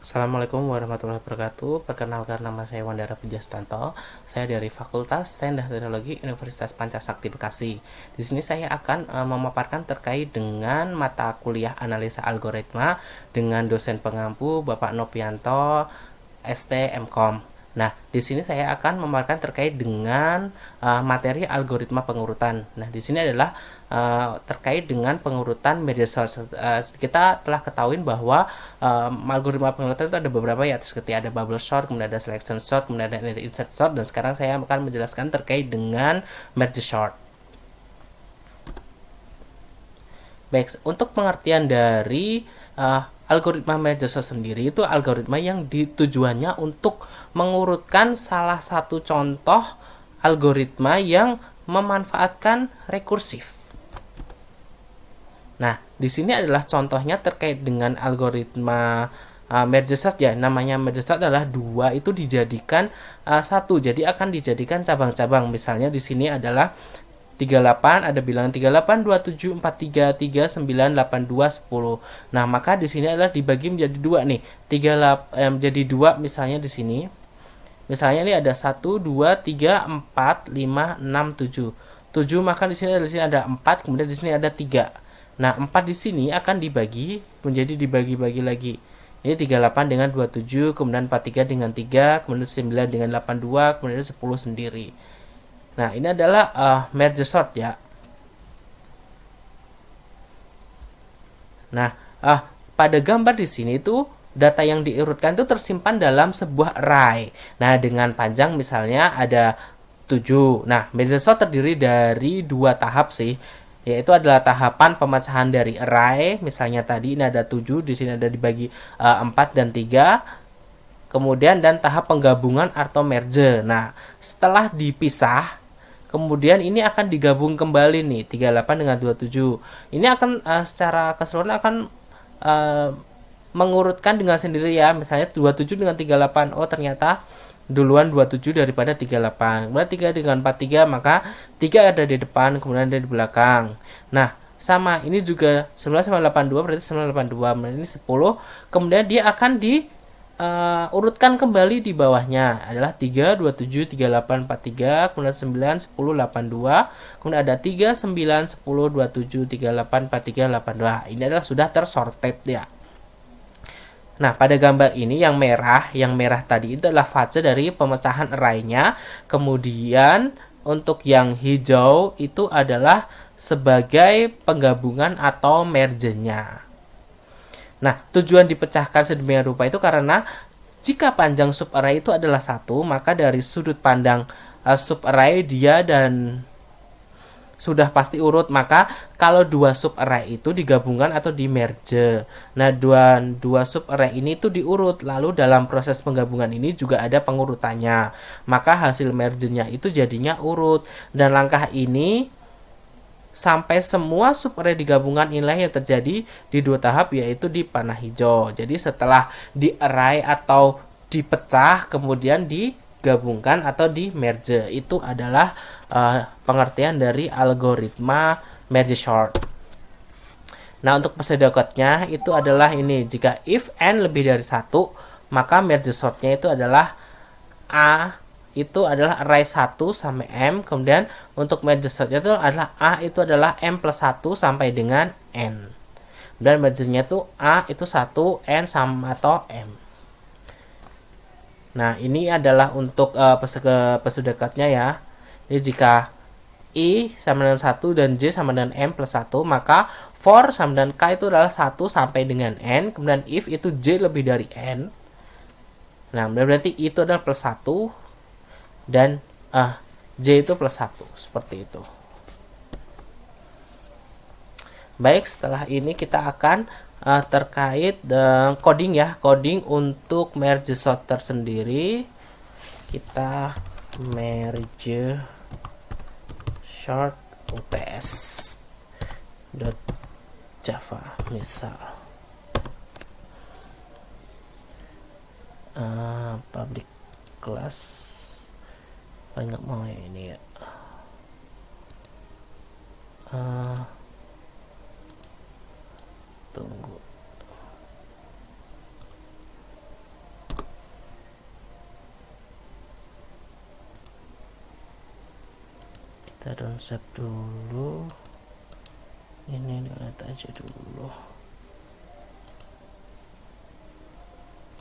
Assalamualaikum warahmatullahi wabarakatuh. Perkenalkan, nama saya Wandara Pujastanto. Saya dari Fakultas Sains dan Teknologi Universitas Pancasakti Bekasi. Di sini saya akan memaparkan terkait dengan mata kuliah analisa algoritma dengan dosen pengampu Bapak Nopianto, ST MKOM. Nah, di sini saya akan memaparkan terkait dengan materi algoritma pengurutan. Nah, di sini adalah terkait dengan pengurutan media sosial. Kita telah ketahui bahwa algoritma pengurutan itu ada beberapa ya, seperti ada bubble sort, kemudian ada selection sort, kemudian ada insert sort, dan sekarang saya akan menjelaskan terkait dengan merge sort. Baik, untuk pengertian dari algoritma merge sort sendiri, itu algoritma yang tujuannya untuk mengurutkan salah satu contoh algoritma yang memanfaatkan rekursif. Nah, di sini adalah contohnya terkait dengan algoritma merge sort ya. Namanya merge sort adalah dua itu dijadikan satu. Jadi akan dijadikan cabang-cabang. Misalnya di sini adalah 38, ada bilangan 38, 27, 43, 3, 9, 8, 2, 10. Nah, maka di sini adalah dibagi menjadi dua nih. 38 menjadi dua misalnya di sini. Misalnya ini ada 1, 2, 3, 4, 5, 6, 7. 7 maka di sini ada 4, kemudian di sini ada 3. Nah, 4 di sini akan dibagi menjadi dibagi-bagi lagi. Ini 38 dengan 27, kemudian 43 dengan 3, kemudian 9 dengan 82, kemudian 10 sendiri. Nah, ini adalah merge sort ya. Nah, pada gambar di sini tuh data yang diurutkan itu tersimpan dalam sebuah array. Nah, dengan panjang misalnya ada 7. Nah, merge sort terdiri dari dua tahap sih, yaitu adalah tahapan pemecahan dari array. Misalnya tadi ini ada 7, di sini ada dibagi 4 dan 3. Kemudian dan tahap penggabungan atau merge. Nah, setelah dipisah, kemudian ini akan digabung kembali nih 38 dengan 27. Ini akan secara keseluruhan akan uh, mengurutkan dengan sendiri ya. Misalnya 27 dengan 38. Oh, ternyata duluan 27 daripada 38. Kemudian 3 dengan 43, maka 3 ada di depan, kemudian ada di belakang. Nah, sama ini juga 19 sama 82 berarti 982. Ini 10. Kemudian dia akan urutkan kembali di bawahnya adalah 3, 27, 38, 43, kemudian 9, 10, 82, kemudian ada 3, 9, 10, 27, 38, 43, 82. Ini adalah sudah tersorted ya. Nah, pada gambar ini yang merah tadi itu adalah fase dari pemecahan array-nya. Kemudian untuk yang hijau itu adalah sebagai penggabungan atau merge-nya. Nah, tujuan dipecahkan sedemikian rupa itu karena jika panjang subarray itu adalah 1, maka dari sudut pandang subarray dia dan sudah pasti urut. Maka kalau dua subarray itu digabungkan atau di merge, nah dua subarray ini itu diurut, lalu dalam proses penggabungan ini juga ada pengurutannya, maka hasil merge-nya itu jadinya urut. Dan langkah ini sampai semua subarray digabungkan, inilah yang terjadi di dua tahap, yaitu di panah hijau. Jadi setelah di array atau dipecah kemudian digabungkan atau di merge, itu adalah pengertian dari algoritma merge sort. Nah, untuk pseudocode-nya itu adalah ini: jika if n lebih dari 1, maka merge sort-nya itu adalah A itu adalah array 1 sampai M. Kemudian untuk merge sort-nya itu adalah A itu adalah M plus 1 sampai dengan N. Dan merge-nya itu A itu 1, N sama atau M. Nah, ini adalah untuk pseudocode-nya ya. Jadi jika I sama dengan 1 dan J sama dengan M plus 1, maka for sama dengan K itu adalah 1 sampai dengan N. Kemudian if itu J lebih dari N. Nah, berarti itu adalah plus 1 dan J itu plus 1, seperti itu. Baik, setelah ini kita akan terkait dengan coding ya, coding untuk merge sort tersendiri. Kita merge sort ups .java misal public class, nggak mau ya ini ya. Tunggu. kita downsave dulu, ini lihat aja dulu,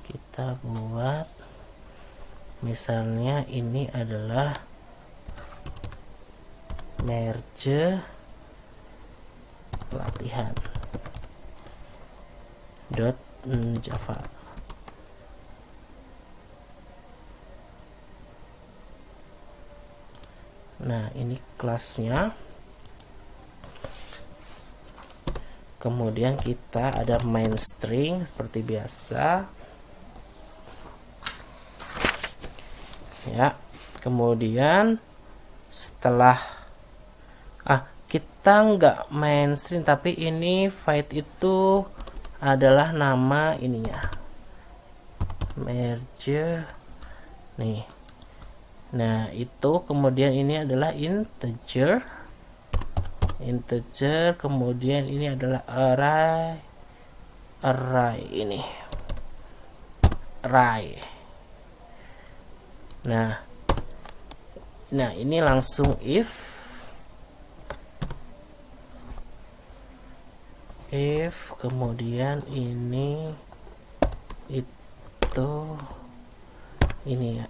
kita buat misalnya ini adalah merge latihan .java. Nah, ini kelasnya. Kemudian kita ada main string seperti biasa. Ya. Kemudian setelah kita nggak main string, tapi ini void itu adalah nama ininya. Merge nih. Nah, itu kemudian ini adalah integer, kemudian ini adalah array ini, array. Nah, ini langsung if kemudian ini itu ini ya.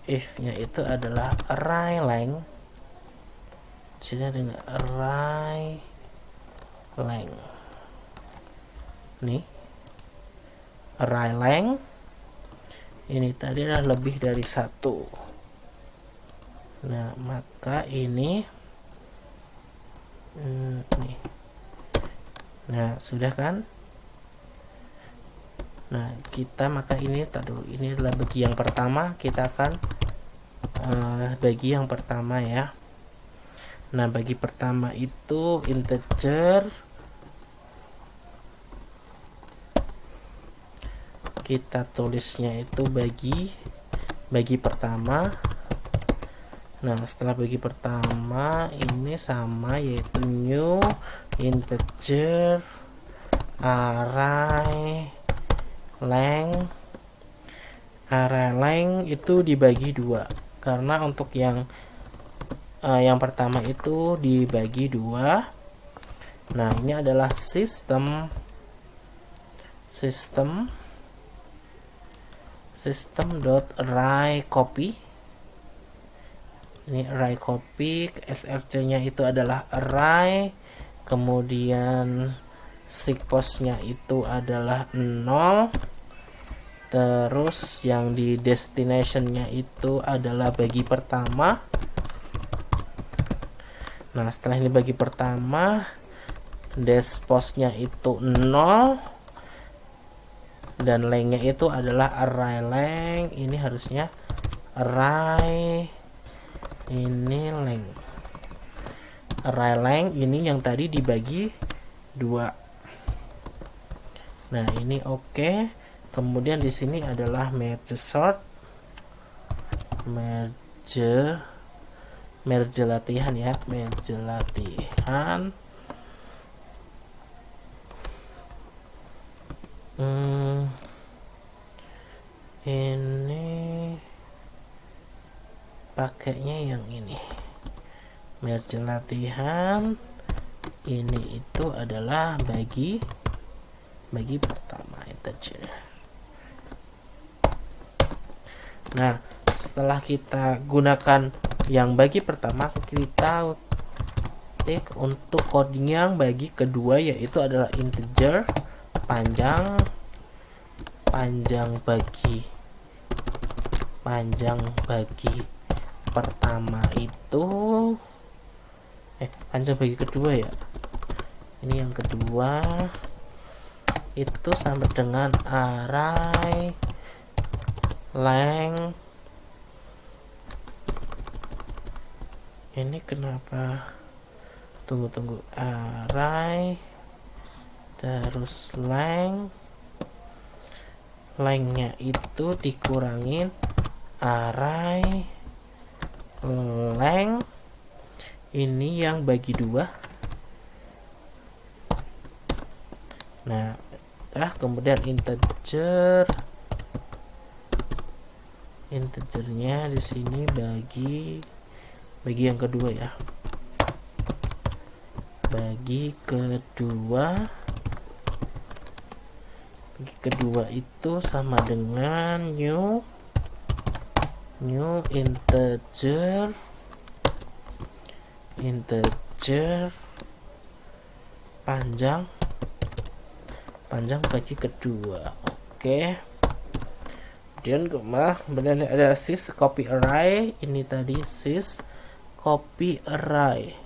If-nya itu adalah array length. Sini dengan array length. Nih. Array length. Ini tadi adalah lebih dari 1. Nah, maka ini nih. Nah, sudah kan? Nah, maka ini ini adalah bagi yang pertama, kita akan bagi yang pertama ya. Nah, bagi pertama itu integer, kita tulisnya itu bagi pertama. Nah, setelah bagi pertama ini sama, yaitu new integer array length. Array length itu dibagi 2, karena untuk yang pertama itu dibagi 2. Nah, ini adalah system.array copy. Ini array copy, src nya itu adalah array, kemudian sigpost nya itu adalah 0, terus yang di destination nya itu adalah bagi pertama. Nah, setelah ini bagi pertama, despost nya itu 0, dan length nya itu adalah array length. Ini harusnya array ini length. Array length ini yang tadi dibagi 2. Nah, ini oke. Kemudian di sini adalah merge sort, merge latihan ya, merge latihan. Ini pakainya yang ini, merge latihan. Ini itu adalah bagi pertama integer. Nah, setelah kita gunakan yang bagi pertama, kita ketik untuk coding yang bagi kedua, yaitu adalah integer panjang bagi pertama itu panjang bagi kedua ya. Ini yang kedua itu sama dengan array length. Ini kenapa? Tunggu. Array terus length-nya itu dikurangin array length ini yang bagi 2. Nah, kemudian integernya di sini bagi bagi yang kedua ya. Bagi kedua itu sama dengan new integer panjang bagi kedua. Oke. Kemudian kemudian ada sys copy array. Ini tadi sys copy array.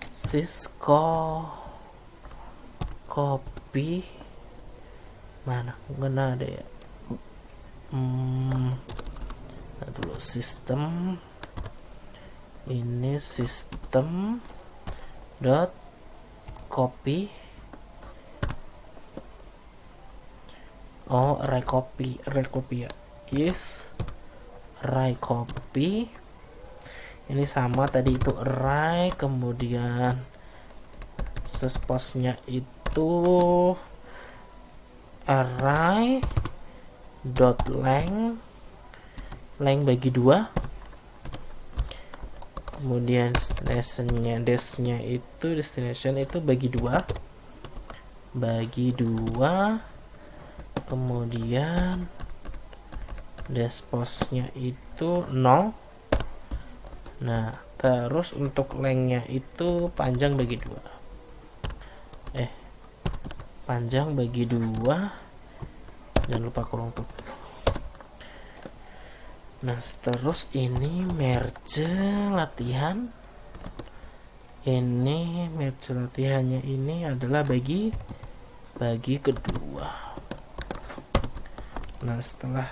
Sys copy mana? Nggak ada ya. Dulu sistem. Ini sistem dot copy. Array copy ya. Is array copy. Ini sama tadi itu array, kemudian sysposnya itu array dot length bagi 2. Kemudian destination itu bagi 2. Kemudian desposnya itu 0. Nah, terus untuk lengthnya itu panjang bagi 2. Panjang bagi 2. Jangan lupa kolom tutup. Nah, terus ini merge latihan. Ini merge latihannya ini adalah bagi kedua. Nah, setelah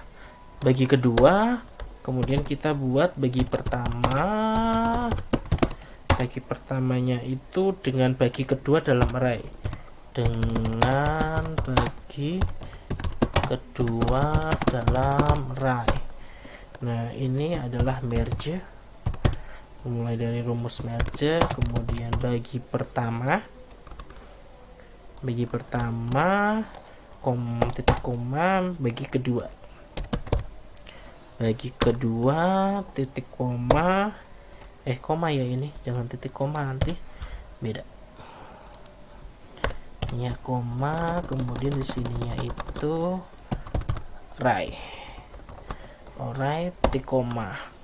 bagi kedua, kemudian kita buat bagi pertama. Bagi pertamanya itu dengan bagi kedua dalam array. Dengan bagi kedua dalam array. Nah, ini adalah merge. Mulai dari rumus merge, kemudian bagi pertama, titik koma, bagi kedua titik koma, koma ya, ini jangan titik koma, nanti beda ya, koma, kemudian di sininya itu array titik koma.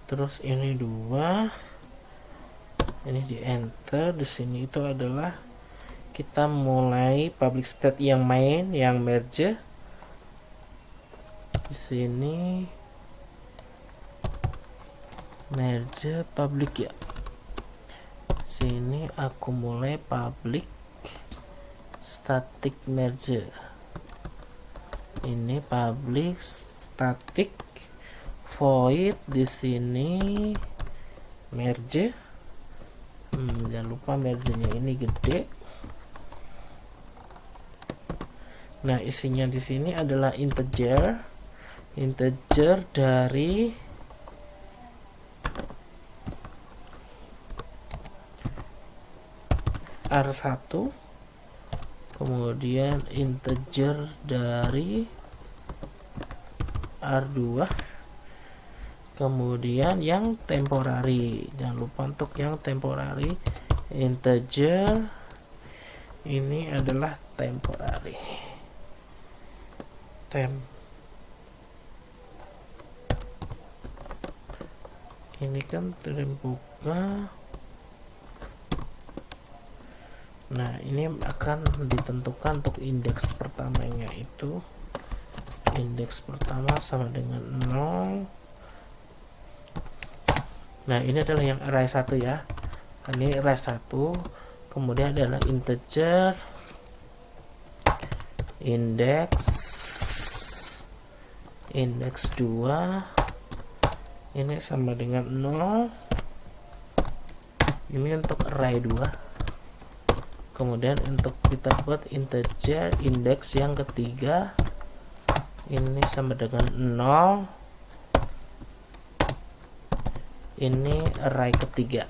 Terus ini 2, ini di enter. Di sini itu adalah kita mulai public state yang main, yang merge. Di sini merge public ya. Sini aku mulai public static merge. Ini public static void, di sini merge. Jangan lupa merge-nya ini gede. Nah, isinya di sini adalah integer dari R1, kemudian integer dari R2, kemudian yang temporary. Jangan lupa untuk yang temporary integer ini adalah temporary. Ini kan terbuka. Nah, ini akan ditentukan untuk indeks pertamanya itu. Indeks pertama sama dengan 0. Nah, ini adalah yang array 1 ya. Ini array 1. Kemudian adalah integer indeks 2. Ini sama dengan 0. Ini untuk array 2. Kemudian untuk kita buat integer indeks yang ketiga, ini sama dengan 0, ini array ketiga,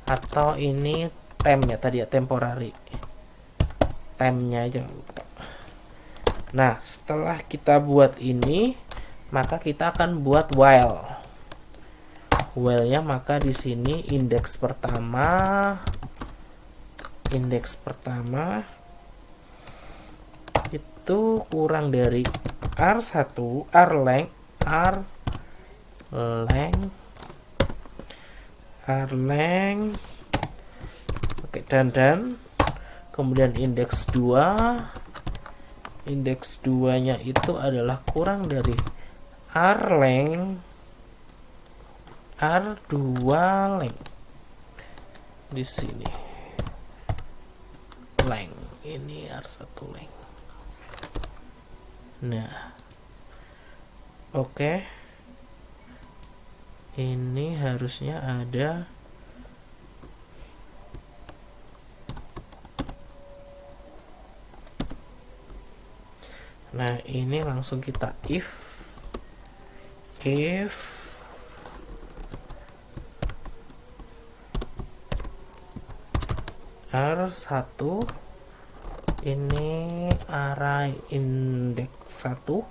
atau ini temp ya tadi ya, temporary tempnya aja. Nah, setelah kita buat ini, maka kita akan buat while nya, maka di sini indeks pertama itu kurang dari R1 rlength oke, dan kemudian indeks 2 nya itu adalah kurang dari rlength R2 length. Di sini length, ini R1 length. Nah, oke. Ini harusnya ada nah, ini langsung kita if R1 ini array indeks 1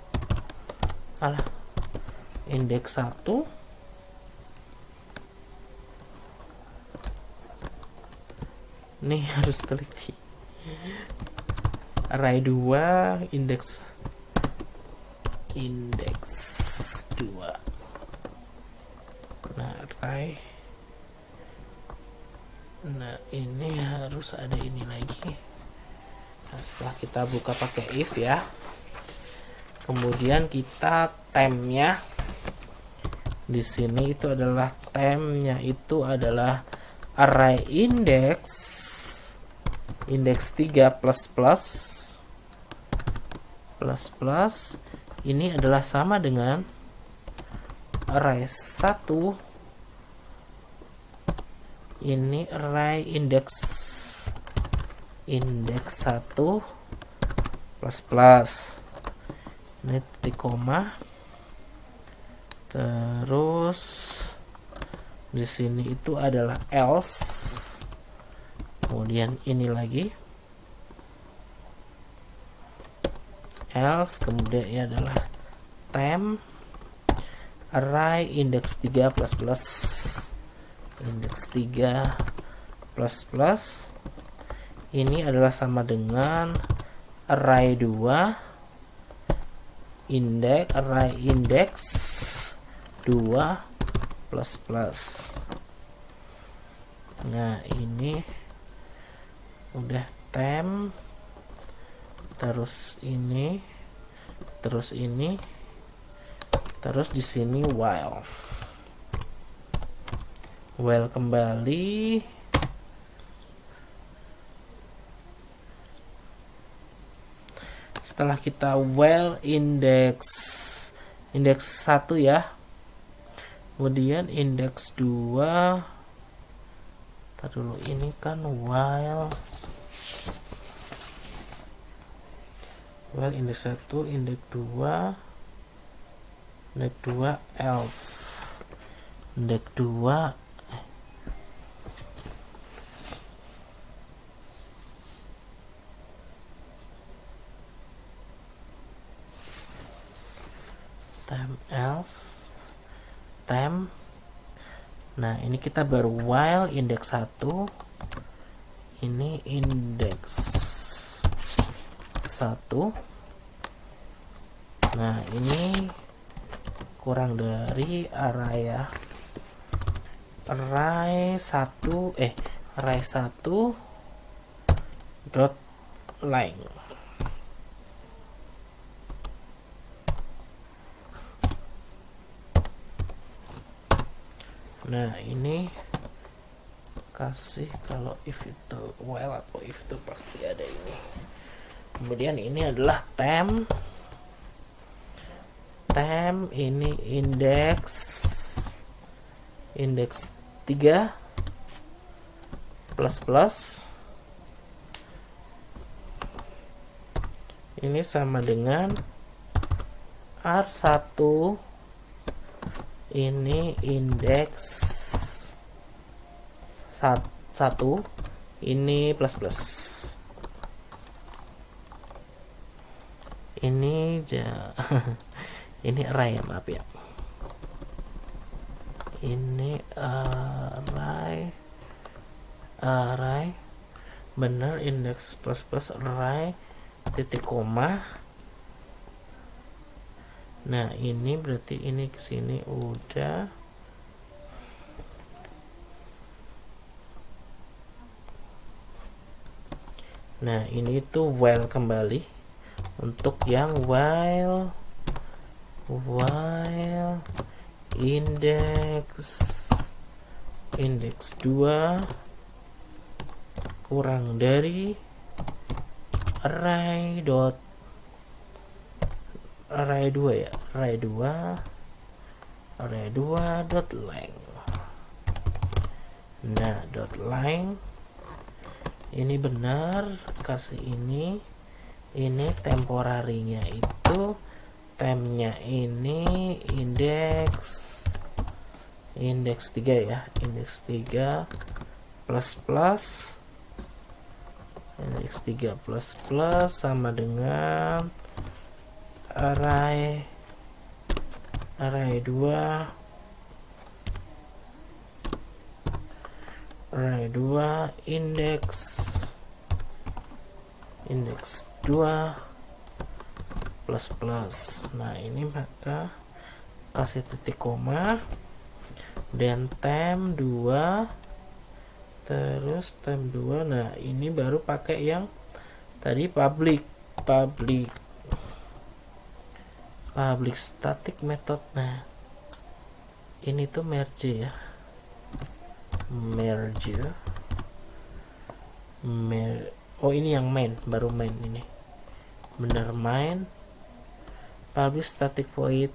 indeks 1 ini harus teliti, array 2 indeks 2. Nah, ini harus ada ini lagi. Nah, setelah kita buka pakai if ya, kemudian kita tempnya di sini itu adalah adalah array indeks 3 plus ini adalah sama dengan array 1 ini array indeks 1 plus ini titik koma, terus di sini itu adalah else, kemudian ini lagi else, kemudian ini adalah temp array indeks 3 plus indeks 3 plus ini adalah sama dengan array 2 array indeks 2 plus. Nah, ini udah temp, terus ini terus di sini while kembali. Setelah kita while indeks 1 ya, kemudian indeks 2, ntar dulu, ini kan while indeks 1 indeks 2 else indeks 2 temp else temp. Nah, ini kita baru while indeks 1 ini indeks 1. Nah, ini kurang dari array ya, array 1 dot length. Nah, ini kasih kalau if itu while atau if itu pasti ada ini. Kemudian ini adalah temp ini indeks 3 plus plus ini sama dengan R1 ini indeks 1 ini plus plus ini ini array ya, maaf ya, ini array bener indeks plus plus array titik koma. Nah ini berarti ini kesini udah. Nah ini tuh while kembali untuk yang while indeks 2 kurang dari array 2 ya, array 2 dot length. Nah dot length ini benar kasih ini temporarinya itu temnya ini indeks 3 ya, indeks 3 plus plus indeks 3 plus plus sama dengan array 2 indeks 2 plus plus. Nah ini maka kasih titik koma dan tem 2 terus tem 2. Nah ini baru pakai yang tadi public static method. Nah ini tuh merge ya, oh ini yang main, baru main ini bener main public static void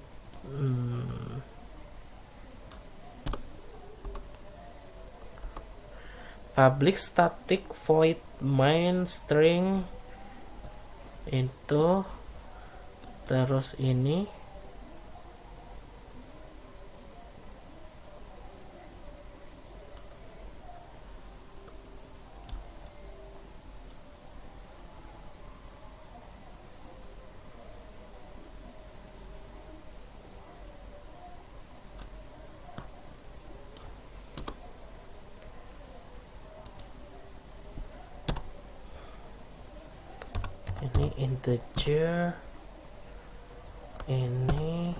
public static void main string itu terus ini integer ini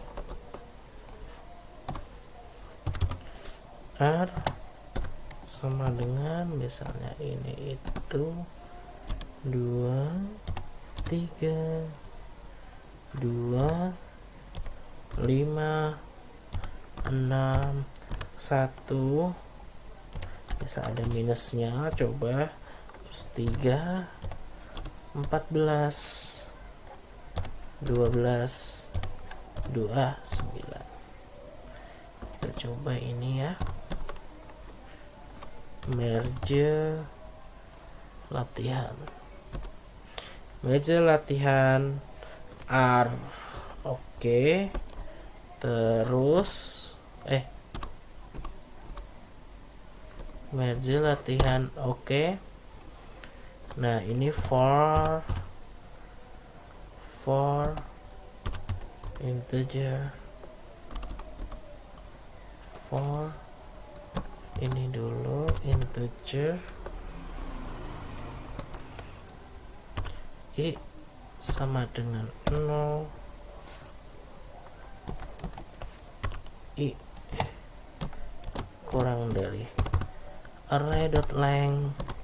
R sama dengan misalnya ini itu 2 3 2 5 6 1 bisa ada minusnya, coba 3 14 12 2 9. Kita coba ini ya, merge latihan R. Oke. Terus merge latihan oke. Nah ini for integer for ini dulu integer i sama dengan 0 i kurang dari array.length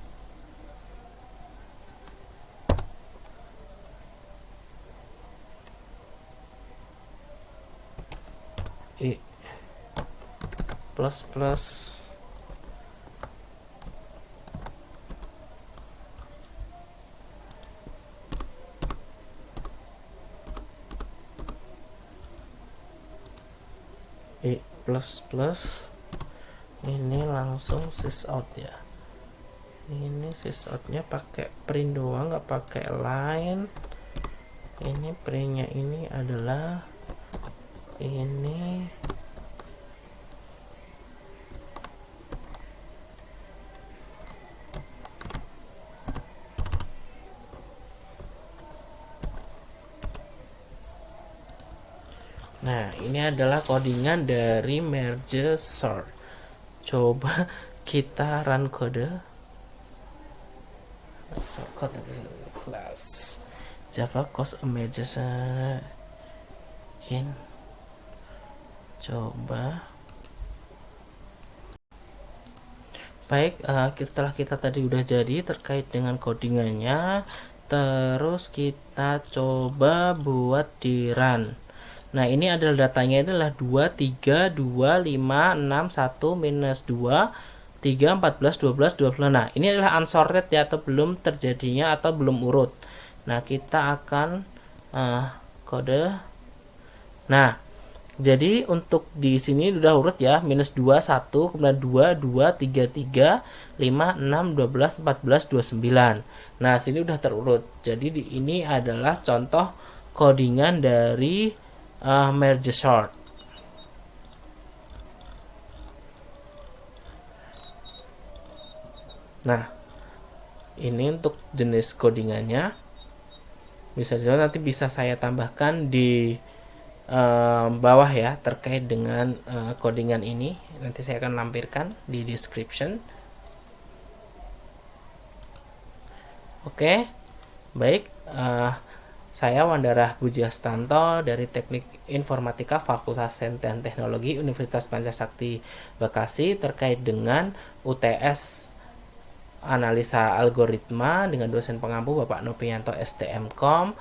i plus plus i plus plus ini langsung sys out ya, Ini sysoutnya pakai print doang, nggak pakai line. Ini printnya ini adalah ini. Nah, ini adalah codingan dari merge sort. Coba kita run kode. Kode class Java cause a merge in. Coba. Baik, setelah kita tadi udah jadi terkait dengan codingannya, terus kita coba buat di run. Nah, ini adalah datanya adalah 2, 3, 2, 5, 6, 1, minus 2, 3, 14, 12, 20. Nah, ini adalah unsorted ya, atau belum terjadinya atau belum urut. Nah, kita akan kode. Nah, jadi untuk di sini udah urut ya, minus 2, 1, kemudian 2, 2, 3, 3, 5, 6, 12, 14, 29. Nah, sini udah terurut. Jadi ini adalah contoh codingan dari merge sort. Nah, ini untuk jenis codingannya. Bisa juga nanti bisa saya tambahkan di bawah ya terkait dengan codingan ini. Nanti saya akan lampirkan di description. Oke, baik. Saya Wandara Budiastanto dari Teknik Informatika Fakultas Sains dan Teknologi Universitas Pancasakti Bekasi terkait dengan UTS analisa algoritma dengan dosen pengampu Bapak Nopianto STMkom.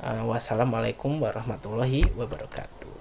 Wassalamualaikum warahmatullahi wabarakatuh.